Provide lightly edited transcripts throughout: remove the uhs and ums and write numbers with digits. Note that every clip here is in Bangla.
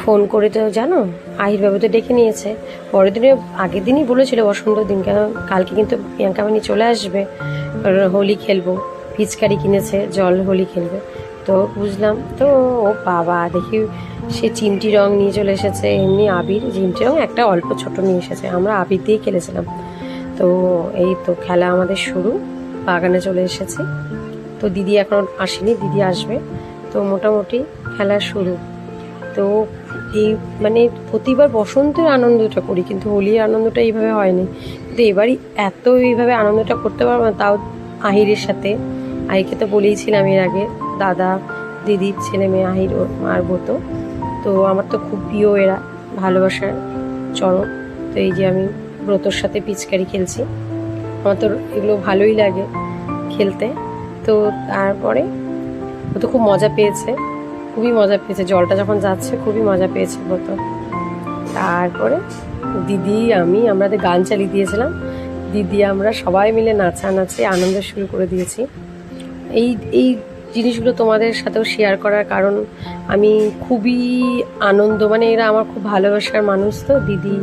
ফোন করে তো জানো আহির বাবু তো ডেকে নিয়েছে। বড়দিনের আগের দিনই বলেছিল বসন্ত দিন, কেন কালকে কিন্তু প্রিয়াঙ্কা বানি চলে আসবে, হোলি খেলবো, পিচকারি কিনেছে, জল হোলি খেলবে। তো বুঝলাম তো ও বাবা দেখি সে চিমটি রং নিয়ে চলে এসেছে, এমনি আবির চিমটি রং একটা অল্প ছোট নিয়ে এসেছে, আমরা আবির দিয়েই খেলেছিলাম। তো এই তো খেলা আমাদের শুরু, বাগানে চলে এসেছি। তো দিদি এখন আসেনি, দিদি আসবে। তো মোটামুটি খেলা শুরু। তো এই মানে প্রতিবার বসন্তের আনন্দটা করি, কিন্তু হোলির আনন্দটা এইভাবে হয়নি। কিন্তু এবারই এত এইভাবে আনন্দটা করতে পারবো না, তাও আহিরের সাথে। আহিরকে তো বলেইছিলাম এর আগে, দাদা দিদির ছেলে মেয়ে আহির আর বতো। তো আমার তো খুব প্রিয় এরা, ভালোবাসার চরম। তো এই যে আমি ব্রতর সাথে পিচকারি খেলছি, আমার তো এগুলো ভালোই লাগে খেলতে। তো তারপরে ও তো খুব মজা পেয়েছে, খুবই মজা পেয়েছে, জলটা যখন যাচ্ছে খুবই মজা পেয়েছে ব্রত। তারপরে দিদি আমরা গান চালিয়ে দিয়েছিলাম, দিদি আমরা সবাই মিলে নাচানাচি আনন্দ শুরু করে দিয়েছি। এই এই জিনিসগুলো তোমাদের সাথেও শেয়ার করার কারণ আমি খুবই আনন্দ, মানে এরা আমার খুব ভালোবাসার মানুষ। তো দিদি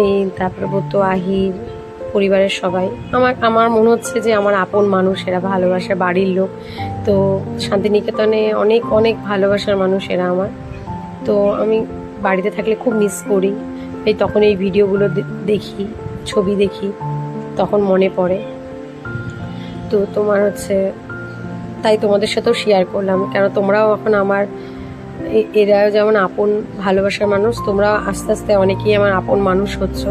এই তারপরে বলতো আহির পরিবারের সবাই আমার মনে হচ্ছে যে আমার আপন মানুষ এরা, ভালোবাসার বাড়ির লোক। তো শান্তিনিকেতনে অনেক অনেক ভালোবাসার মানুষ এরা আমার। তো আমি বাড়িতে থাকলে খুব মিস করি, এই তখন এই ভিডিওগুলো দেখি, ছবি দেখি, তখন মনে পড়ে। তো তোমার হচ্ছে তাই তোমাদের সাথেও শেয়ার করলাম, কেন তোমরাও এখন আমার এরাও যেমন আপন ভালোবাসার মানুষ, তোমরাও আস্তে আস্তে অনেকেই আমার আপন মানুষ হচ্ছ।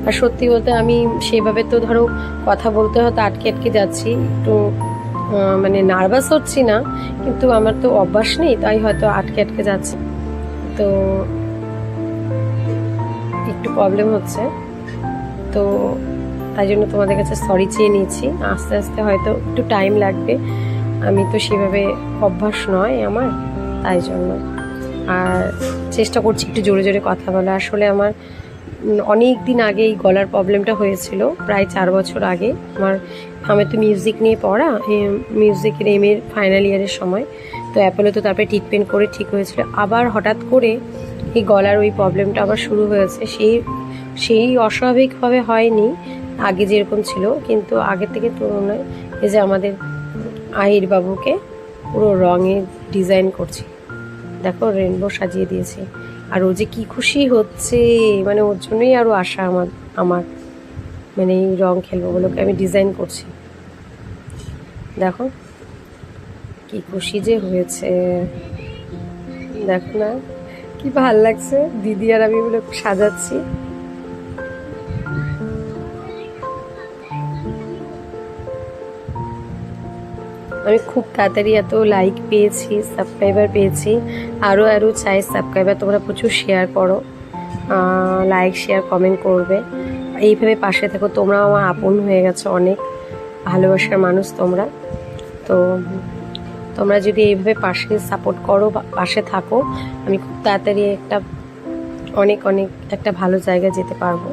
আর সত্যি বলতে আমি সেইভাবে তো ধরো কথা বলতে হয়তো আটকে আটকে যাচ্ছি, একটু মানে নার্ভাস হচ্ছি না, কিন্তু আমার তো অভ্যাস নেই, তাই হয়তো আটকে আটকে যাচ্ছে। তো একটু প্রবলেম হচ্ছে, তো তাই জন্য তোমাদের কাছে সরি চেয়ে নিয়েছি। আস্তে আস্তে হয়তো একটু টাইম লাগবে, আমি তো সেভাবে অভ্যাস নয় আমার, তাই জন্য। আর চেষ্টা করছি একটু জোরে জোরে কথা বলা। আসলে আমার অনেক দিন আগে এই গলার প্রবলেমটা হয়েছিল, প্রায় 4 বছর আগে। আমি তো মিউজিক নিয়ে পড়া, মিউজিকের এর ফাইনাল ইয়ারের সময়। তো অ্যাপোলো তো তারপরে ট্রিটমেন্ট করে ঠিক হয়েছিল, আবার হঠাৎ করে এই গলার ওই প্রবলেমটা আবার শুরু হয়েছে। সেই অস্বাভাবিকভাবে হয়নি, আগে যেরকম ছিল, কিন্তু আগের থেকে তুলনায় এই যে আমাদের আহির বাবুকে পুরো রঙে ডিজাইন করছি, দেখো রেনবো সাজিয়ে দিয়েছি। আর ও যে কি খুশি হচ্ছে, মানে ওর জন্যই আরও আশা আমার মানে এই রং খেলবো বলোকে আমি ডিজাইন করছি। দেখো কি খুশি যে হয়েছে, দেখো না কি ভাল লাগছে। দিদি আর আমি বলে সাজাচ্ছি। আমি খুব তাড়াতাড়ি এত লাইক পেয়েছি, সাবস্ক্রাইবার পেয়েছি, আরও চাই সাবস্ক্রাইবার তোমরা প্রচুর শেয়ার করো, লাইক শেয়ার কমেন্ট করবে, এইভাবে পাশে থাকো। তোমরাও আমার আপন হয়ে গেছো, অনেক ভালোবাসার মানুষ তোমরা। তো তোমরা যদি এইভাবে পাশে সাপোর্ট করো, পাশে থাকো, আমি খুব তাড়াতাড়ি অনেক একটা ভালো জায়গায় যেতে পারবো।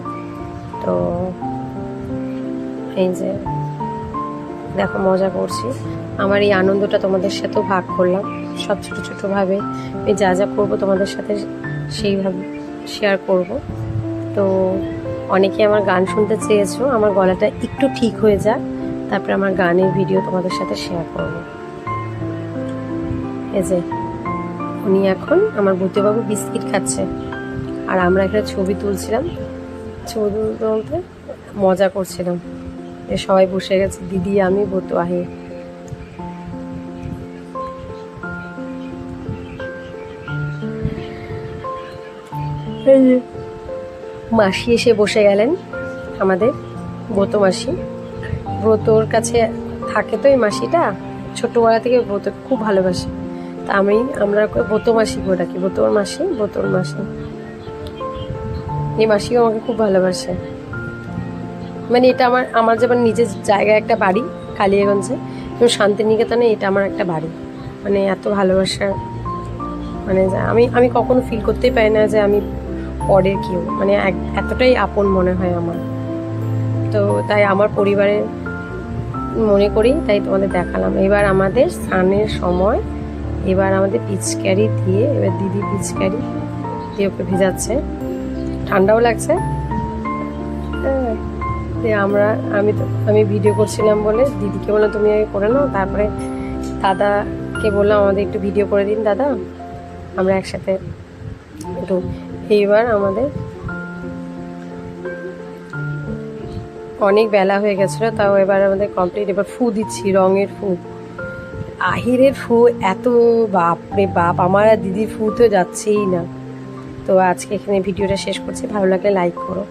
তো এই যে দেখো মজা করছি, আমার এই আনন্দটা তোমাদের সাথেও ভাগ করলাম, সব ছোটো ছোটোভাবে আমি যা যা করবো তোমাদের সাথে সেইভাবে শেয়ার করব। তো অনেকে আমার গান শুনতে চেয়েছো, আমার গলাটা একটু ঠিক হয়ে যাক, তারপরে আমার গানের ভিডিও তোমাদের সাথে শেয়ার করব। এই যে উনি এখন আমার বুদ্ধবাবু বিস্কিট খাচ্ছে, আর আমরা এখানে ছবি তুলছিলাম, ছবি তুলতে মজা করছিলাম। সবাই বসে গেছে, দিদি আমি বতো আহি। মাসি এসে বসে গেলেন, আমাদের ব্রত মাসি। ব্রতর কাছে থাকে তো এই মাসিটা, ছোটবেলা থেকে ব্রত খুব ভালোবাসে। তা আমরা ব্রত মাসি বলে ডাকি, ব্রতর মাসি। এই মাসিও আমাকে খুব ভালোবাসে, মানে এটা আমার যেমন নিজের জায়গায় একটা বাড়ি কালিয়াগঞ্জে, তো শান্তিনিকেতনে এটা আমার একটা বাড়ি, মানে এত ভালোবাসা। মানে আমি কখনো ফিল করতেই পারি না যে আমি পরের কেউ, মানে এতটাই আপন মনে হয় আমার। তো তাই আমার পরিবারের মনে করি, তাই তোমাদের দেখালাম। এবার আমাদের স্নানের সময়, এবার আমাদের পিচকারি দিয়ে এবার দিদি পিচকারি দিয়ে ওকে ভেজাচ্ছে, ঠান্ডাও লাগছে। হ্যাঁ, দিয়ে আমি ভিডিও করছিলাম বলে দিদিকে বললাম তুমি আগে করে নাও, তারপরে দাদাকে বললাম আমাদের একটু ভিডিও করে দিন দাদা, আমরা একসাথে একটু। এইবার আমাদের অনেক বেলা হয়ে গেছিলো, তাও এবার আমাদের কমপ্লিট। এবার ফু দিচ্ছি, রঙের ফু, আহিরের ফু এত, বাপরে বাপ, আমার আর দিদির ফু তো যাচ্ছেই না। তো আজকে এখানে ভিডিওটা শেষ করছি, ভালো লাগলে লাইক করো।